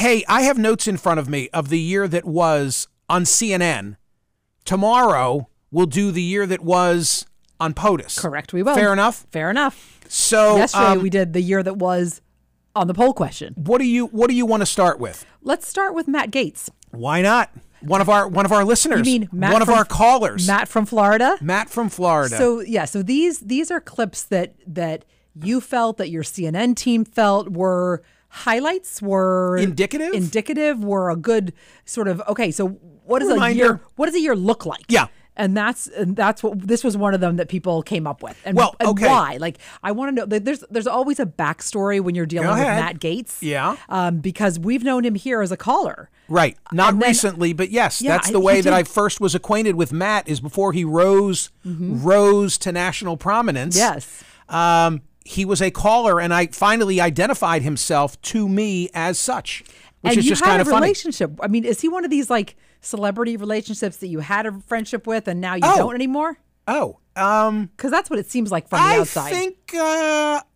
hey, I have notes in front of me of the year that was on CNN. Tomorrow we'll do the year that was on POTUS. Correct, we will. Fair enough? Fair enough. So yesterday we did the year that was on the poll question. What do you want to start with? Let's start with Matt Gaetz. Why not? One of our listeners. You mean Matt one of our callers. Matt from Florida? Matt from Florida. So these are clips that you felt, that your CNN team felt were highlights, were indicative, were a good sort of, okay, so what does a year look like? Yeah. And that's what this was one of them that people came up with. And okay. Why? Like, I want to know. There's always a backstory when you're dealing with Matt Gaetz. Yeah. Because we've known him here as a caller. Right. Not recently, but yes, that's the way that I first was acquainted with Matt, is before he rose to national prominence. Yes. He was a caller, and I finally identified himself to me as such, which is just kind of funny. And you had a relationship. I mean, is he one of these like celebrity relationships that you had a friendship with and now you don't anymore? Because that's what it seems like from the outside.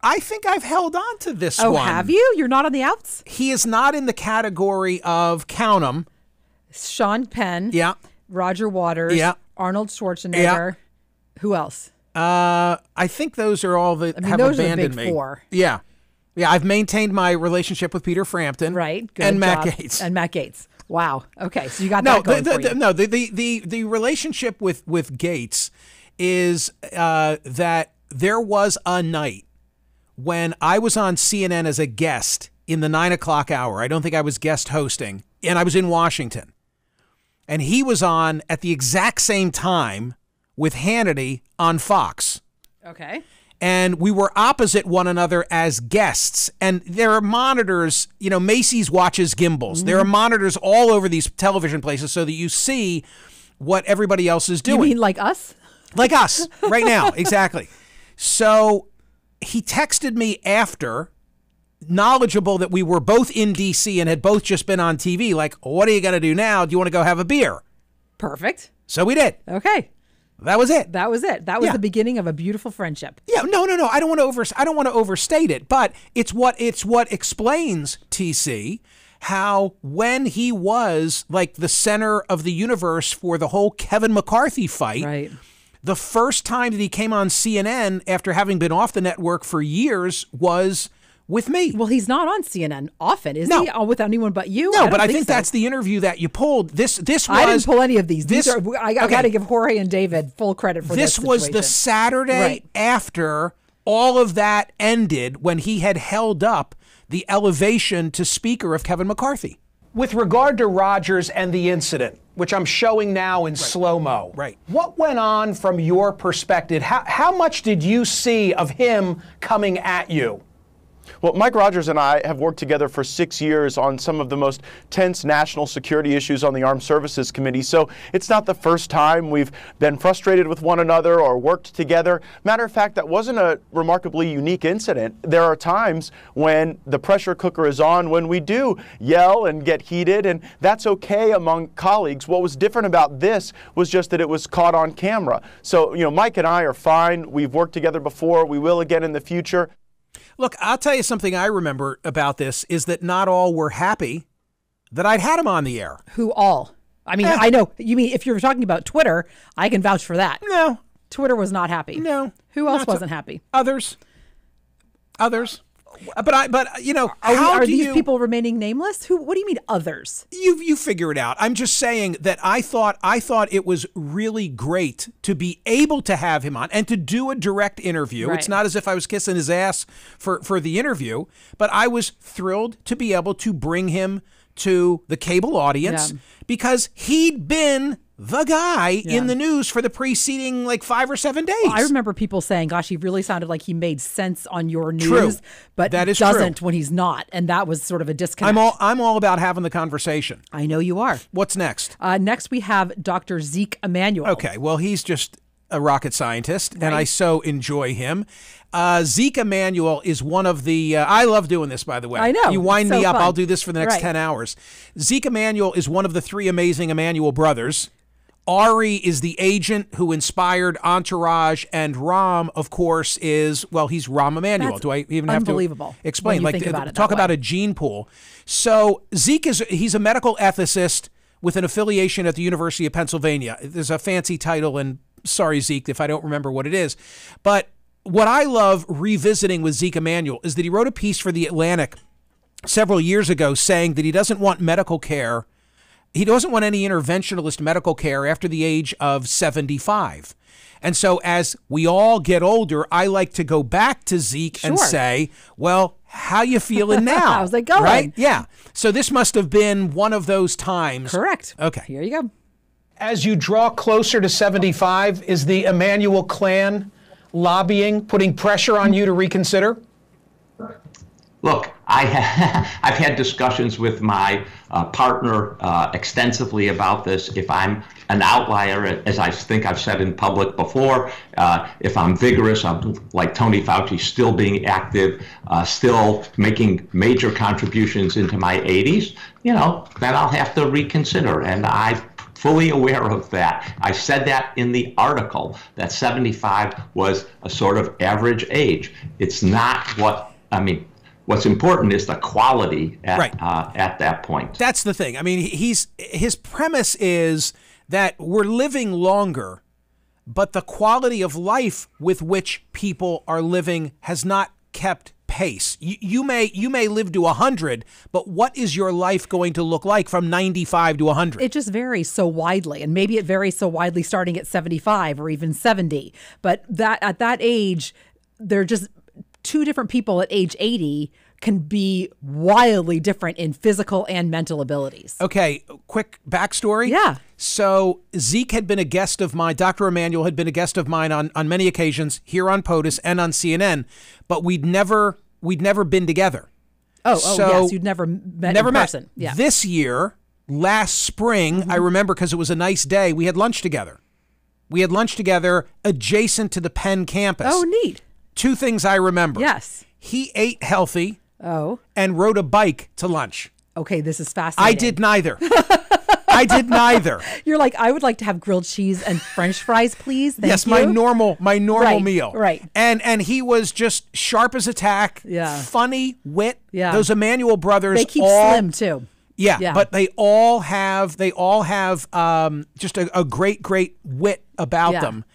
I think I've held on to this one. Oh, have you? You're not on the outs? He is not in the category of count 'em. Sean Penn. Yeah. Roger Waters. Yeah. Arnold Schwarzenegger. Yeah. Who else? I think those are all that have those abandoned are the big me. four. Yeah. Yeah, I've maintained my relationship with Peter Frampton. Right. Good and job. Matt Gaetz. And Matt Gaetz. Wow. Okay, so you got that going for you. No, the relationship with Gaetz is that there was a night when I was on CNN as a guest in the 9 o'clock hour. I don't think I was guest hosting, and I was in Washington. And he was on at the exact same time with Hannity on Fox. Okay. And we were opposite one another as guests. And there are monitors, Macy's watches gimbals. There are monitors all over these television places so that you see what everybody else is doing. You mean like us? Like us, right now, exactly. So he texted me after, knowledgeable that we were both in D.C. and had both just been on TV, like, what are you going to do now? Do you want to go have a beer? Perfect. So we did. Okay. That was it. That was the beginning of a beautiful friendship. Yeah, no. I don't want to overstate it, but it's what explains, TC, how when he was like the center of the universe for the whole Kevin McCarthy fight, right. The first time that he came on CNN after having been off the network for years was with me. Well, he's not on CNN often, is he? With anyone but you? No, but I think that's the interview that you pulled. This was. I didn't pull any of these. I got to give Jorge and David full credit for this. This was the Saturday after all of that ended, when he had held up the elevation to Speaker of Kevin McCarthy. With regard to Rogers and the incident, which I'm showing now in slow-mo, what went on from your perspective? How much did you see of him coming at you? Well, Mike Rogers and I have worked together for 6 years on some of the most tense national security issues on the Armed Services Committee, so it's not the first time we've been frustrated with one another or worked together. Matter of fact, that wasn't a remarkably unique incident. There are times when the pressure cooker is on, when we do yell and get heated, and that's okay among colleagues. What was different about this was just that it was caught on camera. So, Mike and I are fine. We've worked together before. We will again in the future. Look, I'll tell you something I remember about this is that not all were happy that I'd had him on the air. Who all? I mean, I know. You mean if you're talking about Twitter, I can vouch for that. No. Twitter was not happy. No. Who else wasn't happy? Others. But are these people remaining nameless? What do you mean others? You figure it out. I'm just saying that I thought it was really great to be able to have him on and to do a direct interview. Right. It's not as if I was kissing his ass for the interview, but I was thrilled to be able to bring him to the cable audience because he'd been the guy in the news for the preceding 5 or 7 days. Well, I remember people saying, gosh, he really sounded like he made sense on your news, but that is doesn't true. when he's not. And that was sort of a disconnect. I'm all about having the conversation. I know you are. What's next? Next, we have Dr. Zeke Emanuel. Okay, well, he's just a rocket scientist, and I so enjoy him. Zeke Emanuel is one of the... I love doing this, by the way. I know. You wind me up, fun. I'll do this for the next 10 hours. Zeke Emanuel is one of the 3 amazing Emanuel brothers. Ari is the agent who inspired Entourage, and Rahm, of course, is, well, he's Rahm Emanuel. That's Do I even have to explain? Like, talk about a gene pool. So Zeke he's a medical ethicist with an affiliation at the University of Pennsylvania. There's a fancy title, and sorry, Zeke, if I don't remember what it is. But what I love revisiting with Zeke Emanuel is that he wrote a piece for The Atlantic several years ago saying that he doesn't want medical care. He doesn't want any interventionalist medical care after the age of 75. And so as we all get older, I like to go back to Zeke and say, well, how you feeling now? How's it going? Right? Yeah. So this must have been one of those times. Correct. Okay. Here you go. As you draw closer to 75, is the Emanuel clan lobbying, putting pressure on you to reconsider? Look, I've had discussions with my partner extensively about this. If I'm an outlier, as I think I've said in public before, if I'm vigorous, I'm like Tony Fauci, still being active, still making major contributions into my 80s, then I'll have to reconsider. And I'm fully aware of that. I said that in the article, that 75 was a sort of average age. It's not what's important is the quality at that point. That's the thing. I mean, his premise is that we're living longer, but the quality of life with which people are living has not kept pace. You may live to 100, but what is your life going to look like from 95 to 100? It just varies so widely, and maybe it varies so widely starting at 75 or even 70. But that at that age, they're just two different people at age 80 can be wildly different in physical and mental abilities. Okay, quick backstory. Yeah. So Zeke had been a guest of mine. Dr. Emanuel had been a guest of mine on many occasions here on POTUS and on CNN, but we'd never been together. So yes, you'd never met in person. Yeah. This year, last spring, I remember because it was a nice day, we had lunch together. We had lunch together adjacent to the Penn campus. Oh, neat. Two things I remember. Yes. He ate healthy. Oh. And rode a bike to lunch. Okay, this is fascinating. I did neither. I did neither. You're like, I would like to have grilled cheese and French fries, please. Thank yes, you. my normal meal. Right. And he was just sharp as a tack. Yeah. Funny, wit. Yeah. Those Emanuel brothers. They keep slim too. Yeah, but they all have just a great wit about them.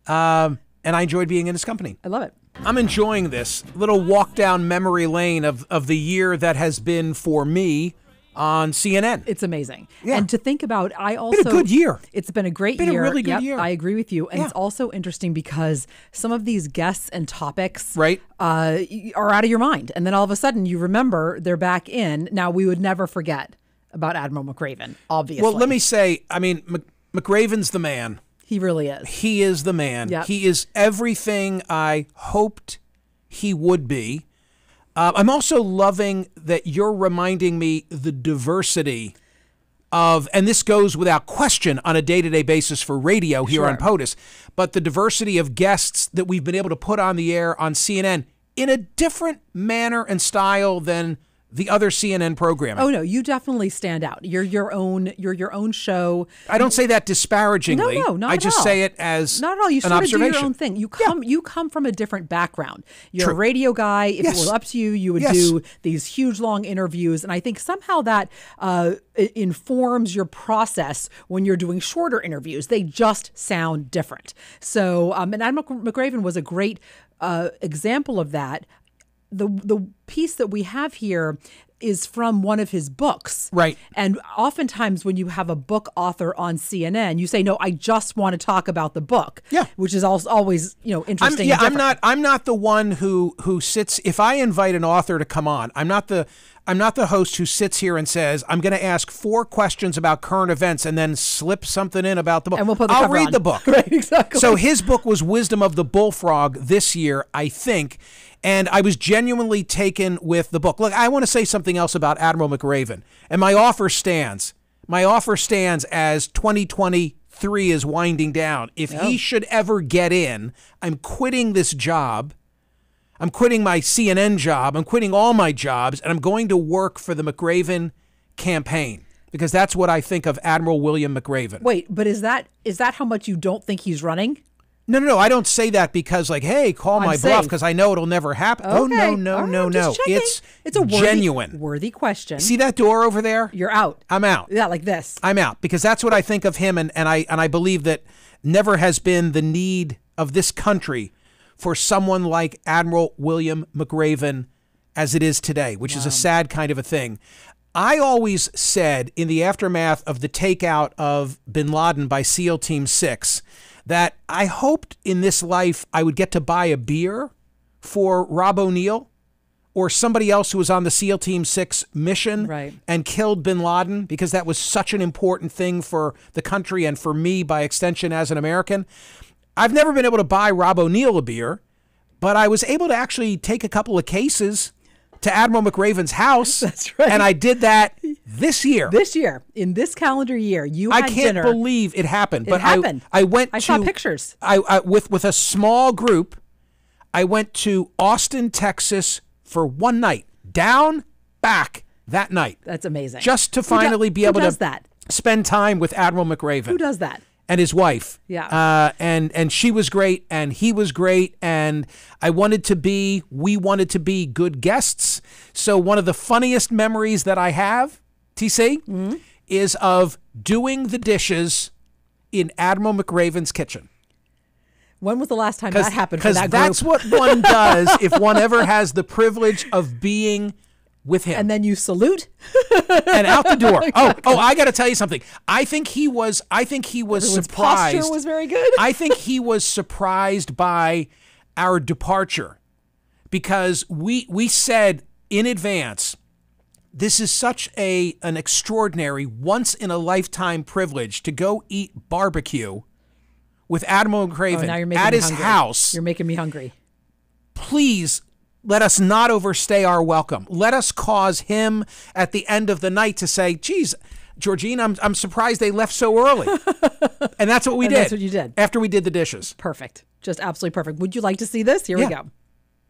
And I enjoyed being in his company. I love it. I'm enjoying this little walk down memory lane of the year that has been for me on CNN. It's amazing. Yeah. And to think about, Been a good year. It's been a great year. Been a really good year. I agree with you. And it's also interesting because some of these guests and topics are out of your mind. And then all of a sudden you remember they're back in. Now, we would never forget about Admiral McRaven, obviously. Well, let me say, I mean, McRaven's the man. He really is. He is the man. Yep. He is everything I hoped he would be. I'm also loving that you're reminding me the diversity of, and this goes without question on a day-to-day basis for radio here on POTUS, but the diversity of guests that we've been able to put on the air on CNN in a different manner and style than the other CNN programming. Oh no, you definitely stand out. You're your own show. I don't say that disparagingly. No, not I at just all. say it as not at all. You an sort of observation. do your own thing. You come from a different background. You're True. a radio guy. If Yes. it were up to you, you would Yes. do these huge long interviews, and I think somehow that informs your process when you're doing shorter interviews. They just sound different. So, and Admiral McRaven was a great example of that. The piece that we have here is from one of his books. Right. And oftentimes when you have a book author on CNN, you say, no, I just want to talk about the book. Yeah. Which is always, interesting. I'm not the one who sits, if I invite an author to come on, I'm not the host who sits here and says, I'm going to ask 4 questions about current events and then slip something in about the book. And we'll put the I'll cover read on. the book. Right, exactly. So his book was Wisdom of the Bullfrog this year, I think. And I was genuinely taken with the book. Look, I want to say something else about Admiral McRaven. And my offer stands. My offer stands as 2023 is winding down. If he should ever get in, I'm quitting this job. I'm quitting my CNN job. I'm quitting all my jobs. And I'm going to work for the McRaven campaign. because that's what I think of Admiral William McRaven. Wait, but is that how much you don't think he's running? No. I don't say that because, like, hey, call my bluff because I know it'll never happen. Okay. Oh, no. It's a genuine. worthy question. See that door over there? You're out. I'm out. Yeah, like this. I'm out because that's what I think of him, and I believe that never has been the need of this country for someone like Admiral William McRaven as it is today, which is a sad kind of a thing. I always said in the aftermath of the takeout of bin Laden by SEAL Team 6 that I hoped in this life I would get to buy a beer for Rob O'Neill or somebody else who was on the SEAL Team 6 mission and killed bin Laden, because that was such an important thing for the country and for me by extension as an American. I've never been able to buy Rob O'Neill a beer, but I was able to actually take a couple of cases to Admiral McRaven's house. That's right. And I did that this year. This year, in this calendar year, you had dinner. I can't believe it happened. It happened. I saw pictures. I with a small group, I went to Austin, Texas for one night. Down, back that night. That's amazing. Just to finally be able to spend time with Admiral McRaven. Who does that? And his wife. Yeah. And she was great, and he was great, and we wanted to be good guests. So one of the funniest memories that I have, TC, is of doing the dishes in Admiral McRaven's kitchen. When was the last time that happened for that group? That's what one does if one ever has the privilege of being with him. And then you salute and out the door. I got to tell you something. I think he was Everyone's surprised. Posture was very good. I think he was surprised by our departure, because we said in advance, this is such an extraordinary, once in a lifetime privilege to go eat barbecue with Admiral McRaven at his house. You're making me hungry. Please let us not overstay our welcome. Let us cause him at the end of the night to say, geez, Georgine, I'm surprised they left so early. And that's what we did. That's what you did. After we did the dishes. Perfect. Just absolutely perfect. Would you like to see this? Here we go.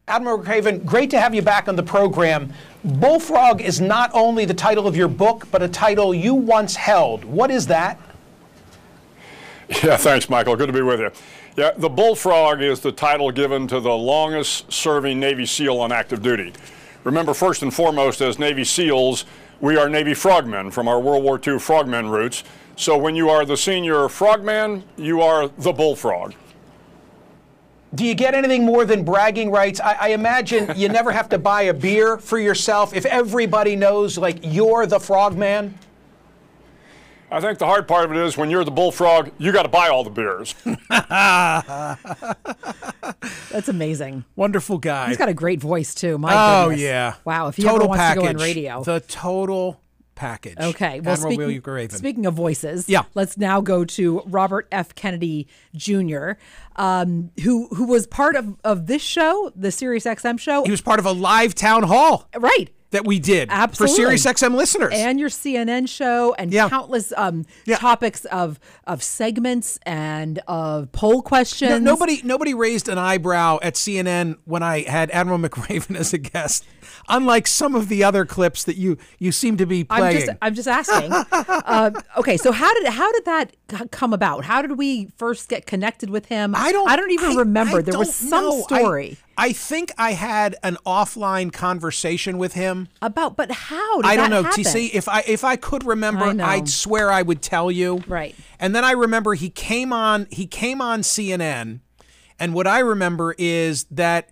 Admiral McRaven, great to have you back on the program. Bullfrog is not only the title of your book, but a title you once held. What is that? Yeah, thanks, Michael. Good to be with you. Yeah, the Bullfrog is the title given to the longest serving Navy SEAL on active duty. Remember, first and foremost, as Navy SEALs, we are Navy frogmen from our World War II frogmen roots. So when you are the senior frogman, you are the Bullfrog. Do you get anything more than bragging rights? I imagine you never have to buy a beer for yourself if everybody knows, like, you're the frogman. I think the hard part of it is when you're the Bullfrog, you got to buy all the beers. That's amazing. Wonderful guy. He's got a great voice, too. My goodness. Oh, yeah. Wow. If he ever wants to go on radio. The total package. Okay. Well, speaking of voices, let's now go to Robert F. Kennedy Jr., who was part of this show, the SiriusXM show. He was part of a live town hall. Right. That we did for SiriusXM listeners. And your CNN show and countless topics of segments and of poll questions. Nobody raised an eyebrow at CNN when I had Admiral McRaven as a guest, unlike some of the other clips that you seem to be playing. I'm just asking. Okay, so how did that come about? How did we first get connected with him? I don't even remember. There was some story. I think I had an offline conversation with him but how did I don't that know, happen? TC. If I could remember, I'd swear I would tell you. Right. And then I remember he came on CNN, and what I remember is that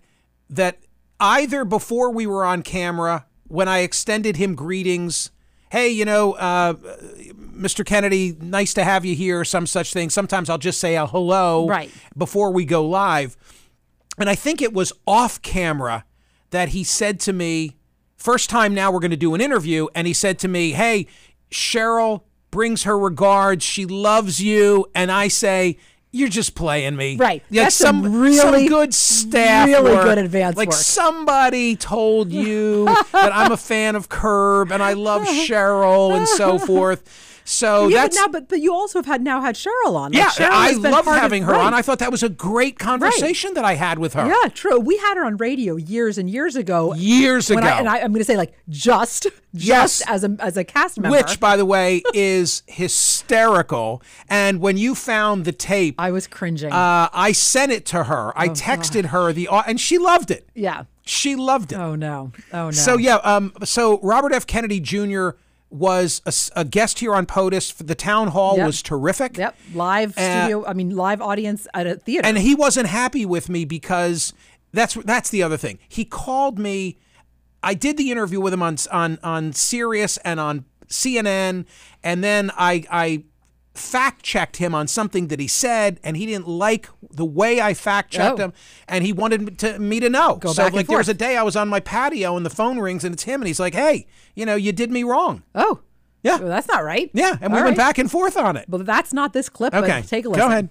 either before we were on camera, when I extended him greetings, hey, Mr. Kennedy, nice to have you here, some such thing. Sometimes I'll just say a hello before we go live. And I think it was off camera that he said to me, first time now we're going to do an interview, and he said to me, hey, Cheryl brings her regards. She loves you. And I say, you're just playing me. Right. Like that's some good staff really work. Good advance like work. Somebody told you that I'm a fan of Curb and I love Cheryl and so forth. So that's but you also have now had Cheryl on. Yeah, I love part having her right. on. I thought that was a great conversation that I had with her. Yeah, true. We had her on radio years and years ago. I'm going to say like just as a cast member, which by the way is hysterical. And when you found the tape, I was cringing. I sent it to her. I texted her and she loved it. Yeah, she loved it. Oh no. So so Robert F. Kennedy Jr. was a guest here on POTUS. The town hall was terrific. Yep. Live audience at a theater. And he wasn't happy with me because that's the other thing. He called me. I did the interview with him on Sirius and on CNN, and then I fact-checked him on something that he said, and he didn't like the way I fact-checked him, and he wanted me to know. Go back and forth. There was a day I was on my patio, and the phone rings, and it's him, and he's like, hey, you did me wrong. Oh. Yeah. Well, that's not right. Yeah, and we went back and forth on it. But that's not this clip, okay. But take a listen. Go ahead.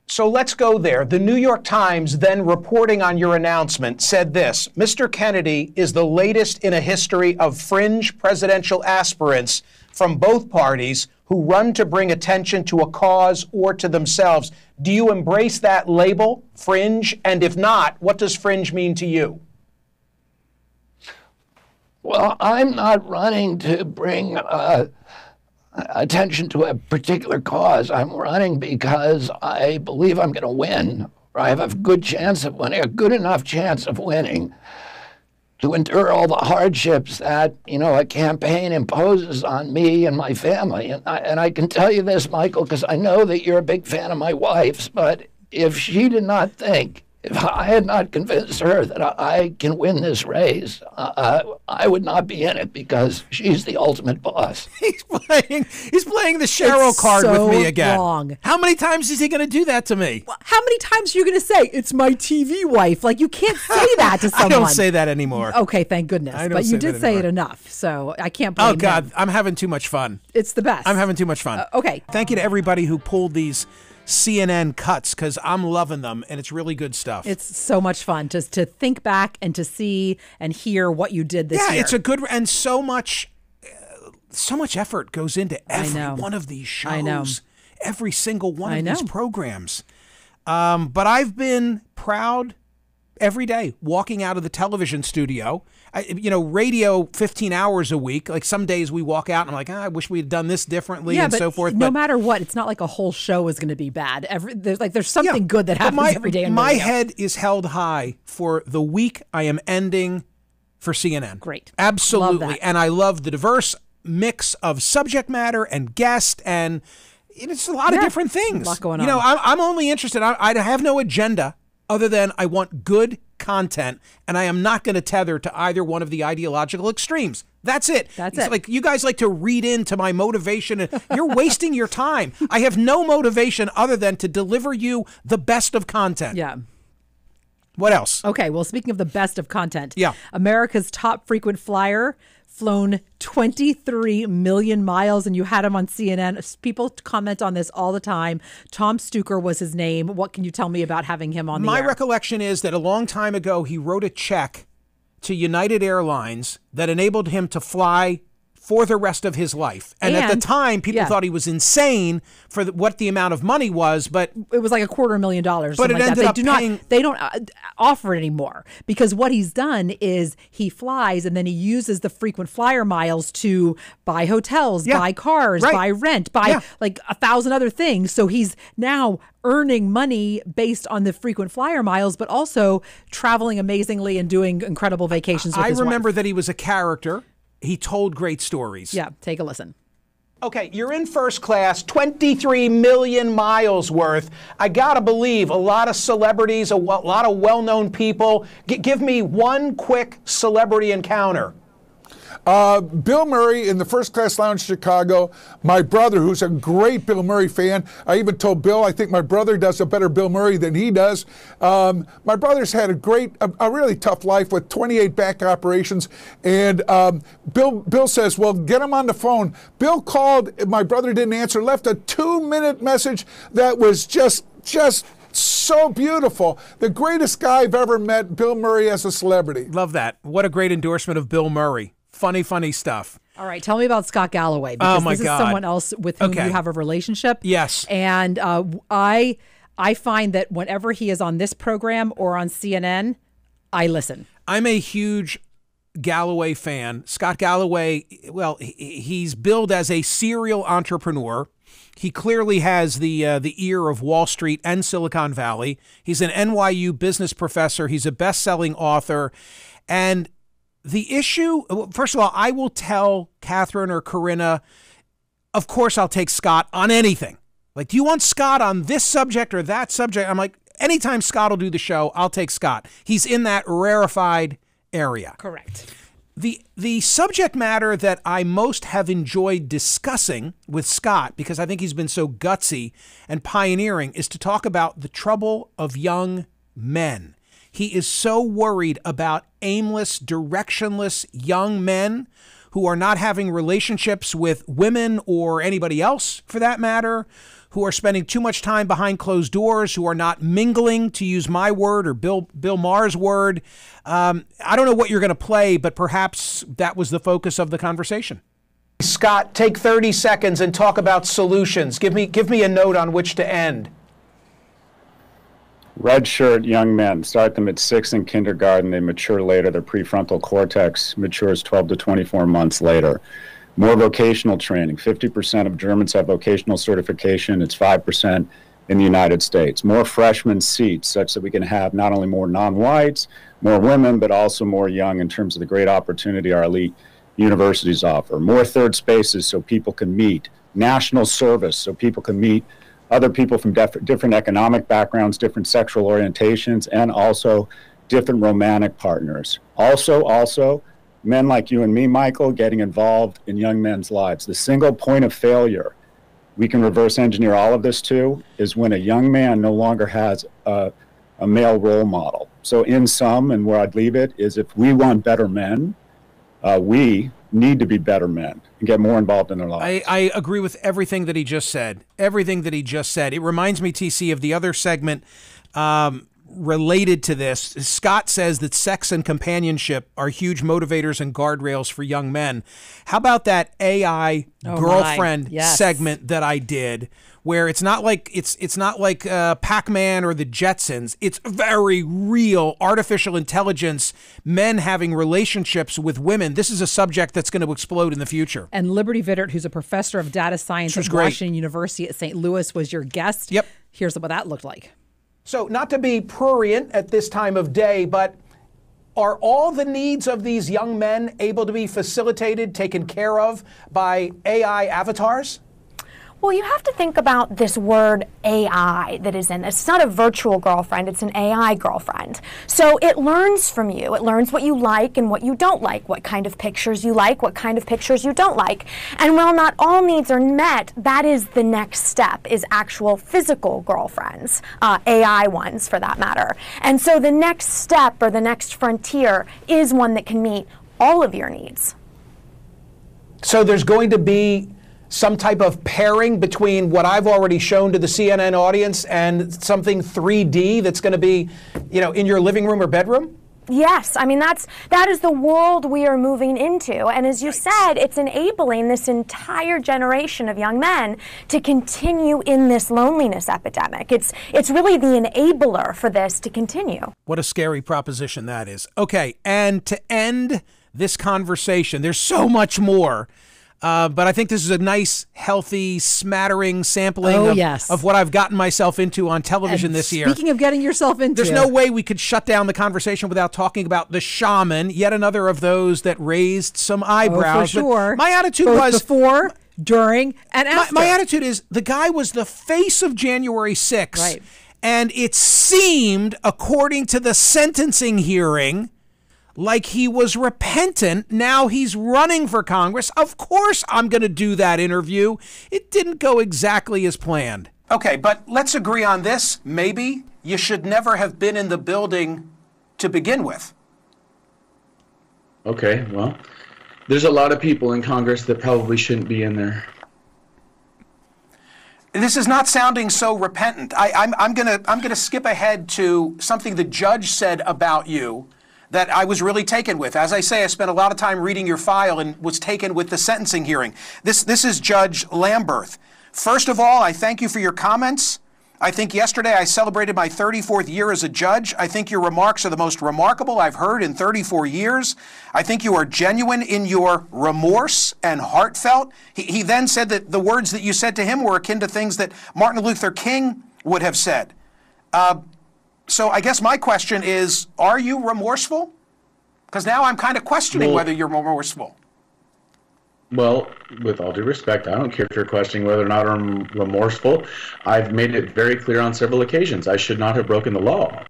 So let's go there. The New York Times, then reporting on your announcement, said this: Mr. Kennedy is the latest in a history of fringe presidential aspirants from both parties who run to bring attention to a cause or to themselves. Do you embrace that label, fringe? And if not, what does fringe mean to you? Well, I'm not running to bring attention to a particular cause. I'm running because I believe I'm going to win, or I have a good chance of winning, a good enough chance of winning to endure all the hardships that, a campaign imposes on me and my family. And I can tell you this, Michael, because I know that you're a big fan of my wife's, but if she did not think, if I had not convinced her that I can win this race, I would not be in it because she's the ultimate boss. He's playing the Cheryl card with me again. Wrong. How many times is he going to do that to me? Well, how many times are you going to say, it's my TV wife? Like, you can't say that to someone. I don't say that anymore. Okay, thank goodness. But you did say it enough, so I can't blame Oh, God, him. I'm having too much fun. It's the best. I'm having too much fun. Okay. Thank you to everybody who pulled these CNN cuts because I'm loving them and it's really good stuff. It's so much fun just to think back and to see and hear what you did this year. Yeah, it's a good and so much effort goes into every one of these shows. I know. Every single one of these programs. But I've been proud every day walking out of the television studio. Radio 15 hours a week. Like some days we walk out and I'm like, I wish we had done this differently and so forth. No matter what, it's not like a whole show is going to be bad. There's something good that happens every day. My head is held high for the week I am ending for CNN. Great. Absolutely. Love that. And I love the diverse mix of subject matter and guest and it's a lot of different things. A lot going on. I'm only interested. I have no agenda other than I want good content, and I am not going to tether to either one of the ideological extremes. That's it. That's it. Like you guys like to read into my motivation, and you're wasting your time. I have no motivation other than to deliver you the best of content. Yeah. What else? Okay, well, speaking of the best of content, yeah. America's top frequent flyer, flown 23 million miles, and you had him on CNN. People comment on this all the time. Tom Stuker was his name. What can you tell me about having him on the air? My recollection is that a long time ago, he wrote a check to United Airlines that enabled him to fly for the rest of his life. And at the time, people thought he was insane for what the amount of money was, but it was like $250,000. But it ended up paying. They don't offer it anymore because what he's done is he flies and then he uses the frequent flyer miles to buy hotels, buy cars, buy rent, buy like 1,000 other things. So he's now earning money based on the frequent flyer miles, but also traveling amazingly and doing incredible vacations with his wife. I remember that he was a character. He told great stories. Yeah, take a listen. Okay, you're in first class, 23 million miles worth. I gotta believe a lot of celebrities, a lot of well-known people. Give me one quick celebrity encounter. Bill Murray in the First Class Lounge, Chicago. My brother, who's a great Bill Murray fan. I even told Bill, I think my brother does a better Bill Murray than he does. My brother's had a really tough life with 28 back operations. And Bill says, well, get him on the phone. Bill called, my brother didn't answer, left a 2-minute message that was just so beautiful. The greatest guy I've ever met, Bill Murray as a celebrity. Love that. What a great endorsement of Bill Murray. Funny stuff. All right, tell me about Scott Galloway, because this is someone else with whom you have a relationship. Yes. And I find that whenever he is on this program or on CNN, I listen. I'm a huge Galloway fan. Scott Galloway, well, he's billed as a serial entrepreneur. He clearly has the ear of Wall Street and Silicon Valley. He's an NYU business professor. He's a best-selling author. And the issue, first of all, I will tell Catherine or Corinna, of course I'll take Scott on anything. Like, do you want Scott on this subject or that subject? I'm like, anytime Scott will do the show, I'll take Scott. He's in that rarefied area. Correct. The subject matter that I most have enjoyed discussing with Scott, because I think he's been so gutsy and pioneering, is to talk about the trouble of young men. He is so worried about aimless, directionless young men who are not having relationships with women or anybody else, for that matter, who are spending too much time behind closed doors, who are not mingling, to use my word or Bill Maher's word. I don't know what you're going to play, but perhaps that was the focus of the conversation. Scott, take 30 seconds and talk about solutions. Give me a note on which to end. Red shirt young men, start them at 6 in kindergarten. They mature later. Their prefrontal cortex matures 12 to 24 months later. More vocational training. 50% of Germans have vocational certification. It's 5% in the United States. More freshman seats, such that we can have not only more non-whites, more women, but also more young in terms of the great opportunity our elite universities offer. More third spaces so people can meet. National service so people can meet other people from different economic backgrounds, different sexual orientations, and also different romantic partners. Also, men like you and me, Michael, getting involved in young men's lives. The single point of failure we can reverse engineer all of this to is when a young man no longer has a male role model. So in sum, and where I'd leave it, is if we want better men, we need to be better men and get more involved in their lives. I agree with everything that he just said. Everything that he just said. It reminds me, TC, of the other segment related to this. Scott says that sex and companionship are huge motivators and guardrails for young men. How about that AI girlfriend segment that I did, where it's not like Pac-Man or the Jetsons. It's very real artificial intelligence, men having relationships with women. This is a subject that's going to explode in the future. And Liberty Vittert, who's a professor of data science at Washington University at St. Louis, was your guest. Yep. Here's what that looked like. So, not to be prurient at this time of day, but are all the needs of these young men able to be facilitated, taken care of by AI avatars? Well, you have to think about this word AI that is in this. It's not a virtual girlfriend, it's an AI girlfriend. So it learns from you. It learns what you like and what you don't like, what kind of pictures you like, what kind of pictures you don't like. And while not all needs are met, that is the next step, is actual physical girlfriends, AI ones for that matter. And so the next step or the next frontier is one that can meet all of your needs. So there's going to be some type of pairing between what I've already shown to the CNN audience and something 3D that's going to be, in your living room or bedroom? Yes, I mean that is the world we are moving into, and as you said, it's enabling this entire generation of young men to continue in this loneliness epidemic. It's really the enabler for this to continue. What a scary proposition that is. Okay, and to end this conversation, there's so much more. But I think this is a nice, healthy, smattering sampling of what I've gotten myself into on television this year. Speaking of getting yourself into, there's no way we could shut down the conversation without talking about The Shaman, yet another of those that raised some eyebrows. Oh, for sure. But my attitude both was before, during, and after. My attitude is the guy was the face of January 6th. Right. And it seemed, according to the sentencing hearing, like he was repentant. Now he's running for Congress. Of course I'm going to do that interview. It didn't go exactly as planned. Okay, but let's agree on this. Maybe you should never have been in the building to begin with. Okay, well, there's a lot of people in Congress that probably shouldn't be in there. This is not sounding so repentant. I'm gonna skip ahead to something the judge said about you. that I was really taken with. As I say, I spent a lot of time reading your file and was taken with the sentencing hearing. This is Judge Lamberth. First of all, I thank you for your comments. I think yesterday I celebrated my 34th year as a judge. I think your remarks are the most remarkable I've heard in 34 years. I think you are genuine in your remorse and heartfelt. He then said that the words that you said to him were akin to things that Martin Luther King would have said. So I guess my question is, are you remorseful? Because now I'm kind of questioning whether you're remorseful. Well, with all due respect, I don't care if you're questioning whether or not I'm remorseful. I've made it very clear on several occasions I should not have broken the law.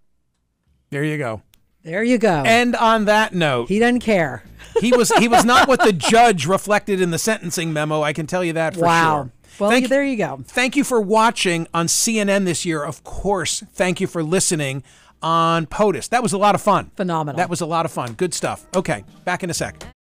There you go. There you go. And on that note, he doesn't care. He was not what the judge reflected in the sentencing memo. I can tell you that for sure. Well, there you go. Thank you for watching on CNN this year. Of course, thank you for listening on POTUS. That was a lot of fun. Phenomenal. That was a lot of fun. Good stuff. Okay, back in a sec.